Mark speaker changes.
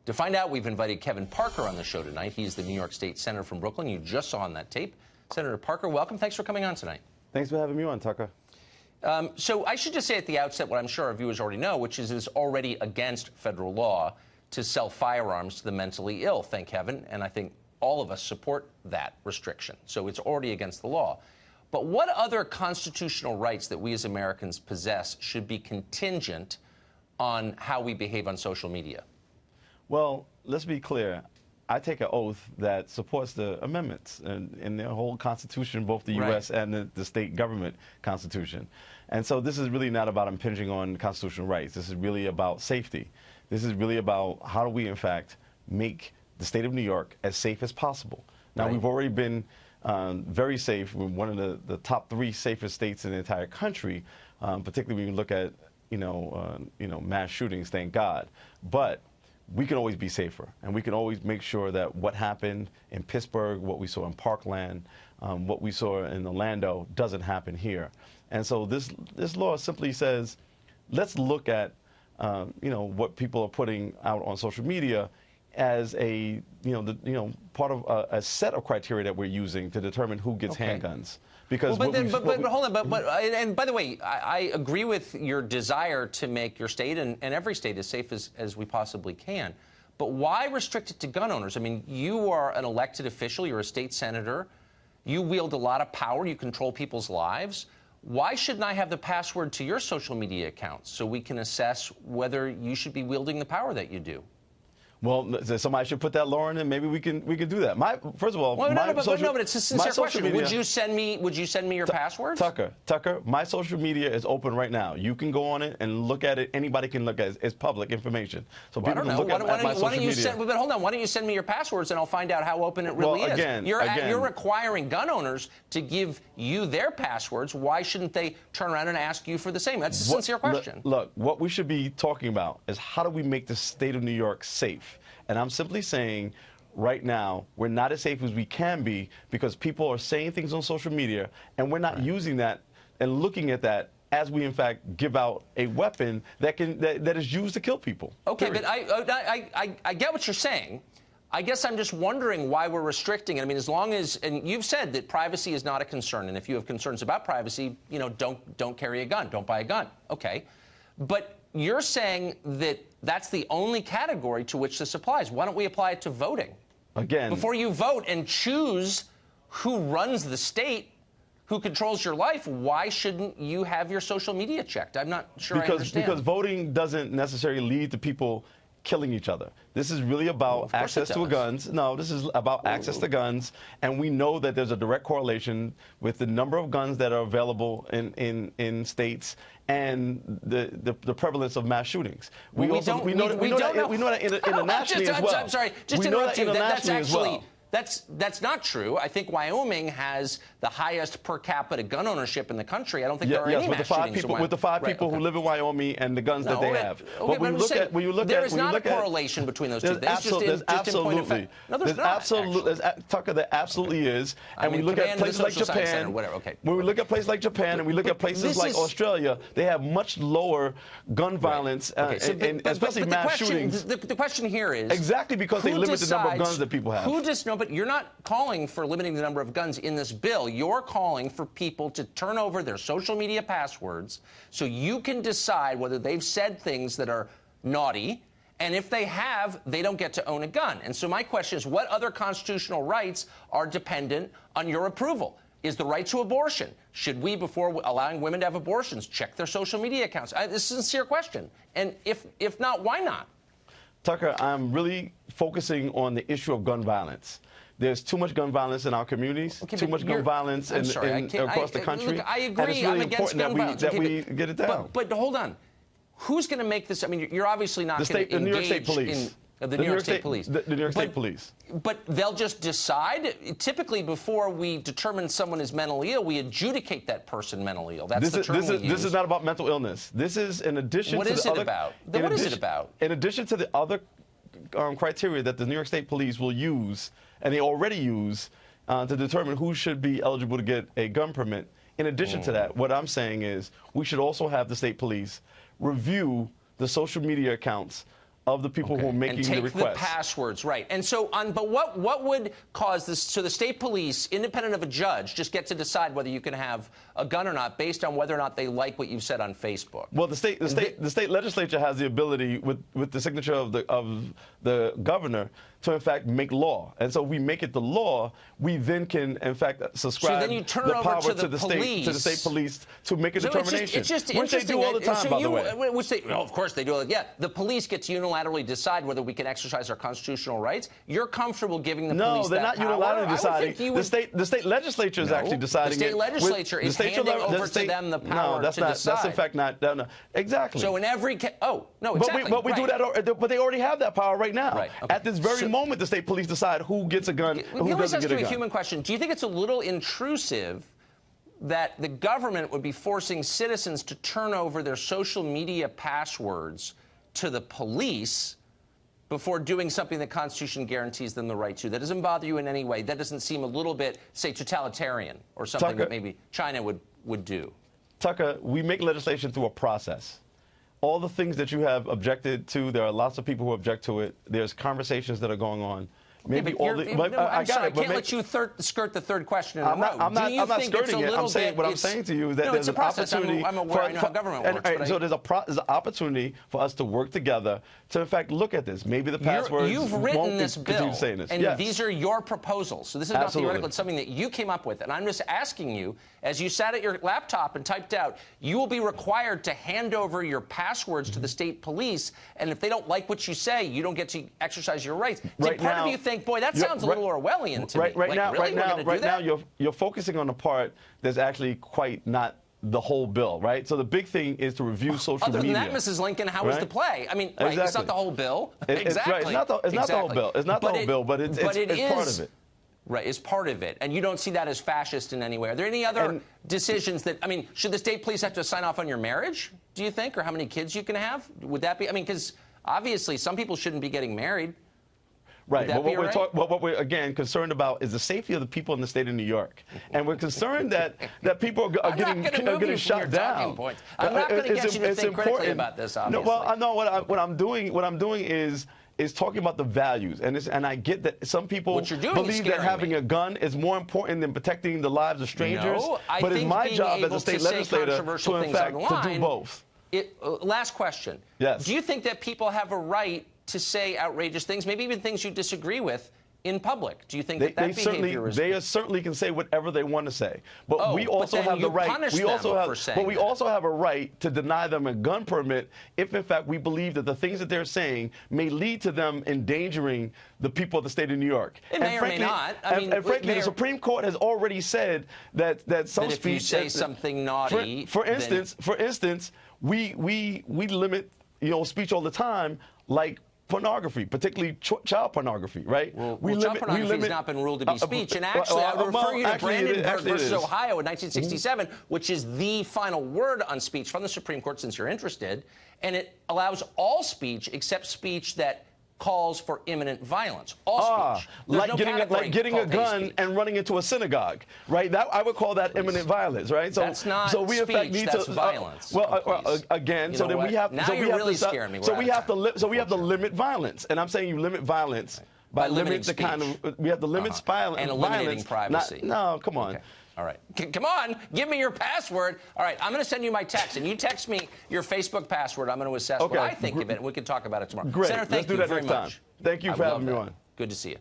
Speaker 1: To find out, we've invited Kevin Parker on the show tonight. He's the New York State Senator from Brooklyn. You just saw on that tape. Senator Parker, welcome. Thanks for coming on tonight.
Speaker 2: Thanks for having me on, Tucker.
Speaker 1: So I should just say at the outset what I'm sure our viewers already know, which is it's already against federal law to sell firearms to the mentally ill, thank heaven, and I think all of us support that restriction. So it's already against the law. But what other constitutional rights that we as Americans possess should be contingent on how we behave on social media?
Speaker 2: Well, let's be clear. I take an oath that supports the amendments in the whole Constitution, both the U.S. and the state government Constitution. And so this is really not about impinging on constitutional rights. This is really about safety. This is really about how do we, in fact, make the state of New York as safe as possible. Now, we've already been very safe. We're one of the top 3 safest states in the entire country, particularly when you look at, mass shootings, thank God. But we can always be safer, and we can always make sure that what happened in Pittsburgh, what we saw in Parkland, what we saw in Orlando doesn't happen here. And so this law simply says, let's look at, what people are putting out on social media as a, part of a set of criteria that we're using to determine who gets handguns. Because
Speaker 1: hold on, and by the way, I agree with your desire to make your state and every state as safe as we possibly can. But why restrict it to gun owners? I mean, you are an elected official, you're a state senator, you wield a lot of power, you control people's lives. Why shouldn't I have the password to your social media accounts so we can assess whether you should be wielding the power that you do?
Speaker 2: Well, somebody should put that law in, and maybe we can do that. First of all,
Speaker 1: but it's a sincere question. Media, would you send me your passwords?
Speaker 2: Tucker, my social media is open right now. You can go on it and look at it. Anybody can look at it. It's public information, so people can look at my social media.
Speaker 1: But hold on, why don't you send me your passwords and I'll find out how open it really is? You're requiring gun owners to give you their passwords. Why shouldn't they turn around and ask you for the same? That's a sincere question.
Speaker 2: Look, what we should be talking about is how do we make the state of New York safe? And I'm simply saying, right now, we're not as safe as we can be because people are saying things on social media, and we're not using that and looking at that as we, in fact, give out a weapon that is used to kill people.
Speaker 1: Okay, but I get what you're saying. I guess I'm just wondering why we're restricting it. I mean, as long as, and you've said that privacy is not a concern, and if you have concerns about privacy, don't carry a gun, don't buy a gun. Okay, but you're saying that that's the only category to which this applies. Why don't we apply it to voting?
Speaker 2: Again,
Speaker 1: before you vote and choose who runs the state, who controls your life, why shouldn't you have your social media checked? I'm not sure I understand.
Speaker 2: Because voting doesn't necessarily lead to people killing each other. This is really about access to guns. No, this is about access to guns, and we know that there's a direct correlation with the number of guns that are available in states and the prevalence of mass shootings. We know that internationally as well.
Speaker 1: I'm sorry, just to interrupt you. That's actually that's not true. I think Wyoming has the highest per capita gun ownership in the country. I don't think there are any mass shootings in Wyoming.
Speaker 2: With the 5 people who live in Wyoming and the guns that they have.
Speaker 1: Okay, but when you look there is not a correlation between those two things. There's absolutely. No, there's not.
Speaker 2: Tucker, there absolutely is. And we look at places like Japan. When we look at places like Japan and we look at places like Australia, they have much lower gun violence, and especially mass shootings.
Speaker 1: The question here is
Speaker 2: exactly because they limit the number of guns that people have.
Speaker 1: But you're not calling for limiting the number of guns in this bill. You're calling for people to turn over their social media passwords so you can decide whether they've said things that are naughty, and if they have, they don't get to own a gun. And so my question is, what other constitutional rights are dependent on your approval? Is the right to abortion? Should we, before allowing women to have abortions, check their social media accounts? This is a sincere question. And if not, why not?
Speaker 2: Tucker, I'm really focusing on the issue of gun violence. There's too much gun violence in our communities, too much gun violence across the country.
Speaker 1: Look, I agree.
Speaker 2: And it's really important that we get it down.
Speaker 1: But hold on. Who's going to make this? I mean, you're obviously not going to engage
Speaker 2: the New York State Police.
Speaker 1: The New York State Police.
Speaker 2: The New York State Police.
Speaker 1: But they'll just decide? Typically, before we determine someone is mentally ill, we adjudicate that person mentally ill. That's the term we use.
Speaker 2: This is not about mental illness. This is in addition to the other...
Speaker 1: What is it about?
Speaker 2: In addition to the other criteria that the New York State Police will use, and they already use, to determine who should be eligible to get a gun permit. In addition to that, what I'm saying is we should also have the state police review the social media accounts of the people who are making the request.
Speaker 1: And take the passwords, right. And so, but what would cause this, so the state police, independent of a judge, just get to decide whether you can have a gun or not based on whether or not they like what you've said on Facebook?
Speaker 2: Well, the state legislature has the ability, with the signature of the governor, to in fact make law. And so we make it the law, we then can in fact subscribe
Speaker 1: so then you turn
Speaker 2: the
Speaker 1: it
Speaker 2: power
Speaker 1: over
Speaker 2: to the state police to make a determination.
Speaker 1: It's just
Speaker 2: which they do all the time, by the way.
Speaker 1: Which they, well, of course they do. Yeah, the police get to unilaterally decide whether we can exercise our constitutional rights. You're comfortable giving the police that power?
Speaker 2: No, they're not unilaterally deciding. The state legislature is actually deciding.
Speaker 1: The state legislature is handing over to them the power to decide.
Speaker 2: That's in fact not. No, exactly.
Speaker 1: So in every case, exactly.
Speaker 2: But we do that. But they already have that power right now. Right. Okay. At this very moment, the state police decide who gets a gun, and who doesn't get a gun.
Speaker 1: A human question. Do you think it's a little intrusive that the government would be forcing citizens to turn over their social media passwords to the police before doing something the Constitution guarantees them the right to? That doesn't bother you in any way? That doesn't seem a little bit, say, totalitarian or something that maybe China would do?
Speaker 2: Tucker, we make legislation through a process. All the things that you have objected to, there are lots of people who object to it. There's conversations that are going on. Maybe
Speaker 1: I can't let you skirt the third question.
Speaker 2: I'm not skirting it. I'm saying what I'm saying to you is that there's an opportunity.
Speaker 1: I'm aware. I know how government works.
Speaker 2: So there's an opportunity for us to work together to, in fact, look at this. Maybe the passwords
Speaker 1: You've written this bill, and these are your proposals. So this is not theoretical. It's something that you came up with. And I'm just asking you, as you sat at your laptop and typed out, you will be required to hand over your passwords to the state police. And if they don't like what you say, you don't get to exercise your rights. Did part of you think, boy, that sounds a little Orwellian to me?
Speaker 2: Right now, you're focusing on the part that's actually quite not the whole bill, right? So the big thing is to review social media.
Speaker 1: Other than that, Mrs. Lincoln, how was the play? I mean, it's not the whole bill.
Speaker 2: Exactly. Right. It's not the whole bill. It's not the whole bill, but it's part of it.
Speaker 1: Right, is part of it. And you don't see that as fascist in any way. Are there any other decisions that, I mean, should the state police have to sign off on your marriage, do you think, or how many kids you can have? Would that be, I mean, because obviously some people shouldn't be getting married.
Speaker 2: Right, but what we're again concerned about is the safety of the people in the state of New York, and we're concerned that people are getting shot down.
Speaker 1: I'm not going to get you to think critically about this. Obviously.
Speaker 2: No, well, I know what I'm doing is talking about the values, and I get that some people believe that having a gun is more important than protecting the lives of strangers.
Speaker 1: No,
Speaker 2: but it's my job as a state legislator to, in fact, to do both.
Speaker 1: Last question.
Speaker 2: Yes.
Speaker 1: Do you think that people have a right to say outrageous things, maybe even things you disagree with, in public? Do you think that behavior is...
Speaker 2: They certainly can say whatever they want to say, but we also have the right. We also have a right to deny them a gun permit if, in fact, we believe that the things that they're saying may lead to them endangering the people of the state of New York.
Speaker 1: It may or may not. I mean,
Speaker 2: and frankly, the Supreme Court has already said that some
Speaker 1: speech. If you say something naughty,
Speaker 2: for instance, we limit speech all the time, like pornography, particularly child pornography, right?
Speaker 1: Child pornography has not been ruled to be speech. And actually, I would refer you to Brandenburg versus Ohio in 1967, which is the final word on speech from the Supreme Court, since you're interested. And it allows all speech except speech that calls for imminent violence. All speech.
Speaker 2: Like getting a gun and running into a synagogue, right? That I would call that imminent violence, right? So
Speaker 1: that's not speech, in fact need that's to violence.
Speaker 2: Again, so then we have
Speaker 1: now you're really scaring me.
Speaker 2: So we have to limit violence, and I'm saying you limit violence by limiting the kind of we have to limit violence
Speaker 1: and eliminating privacy.
Speaker 2: No, come on.
Speaker 1: Okay. All right. Come on. Give me your password. All right. I'm going to send you my text, and you text me your Facebook password. I'm going to assess what I think of it, and we can talk about it tomorrow.
Speaker 2: Great.
Speaker 1: Senator, thank
Speaker 2: you very much.
Speaker 1: Let's do that next time.
Speaker 2: Thank you for having me on.
Speaker 1: Good to see you.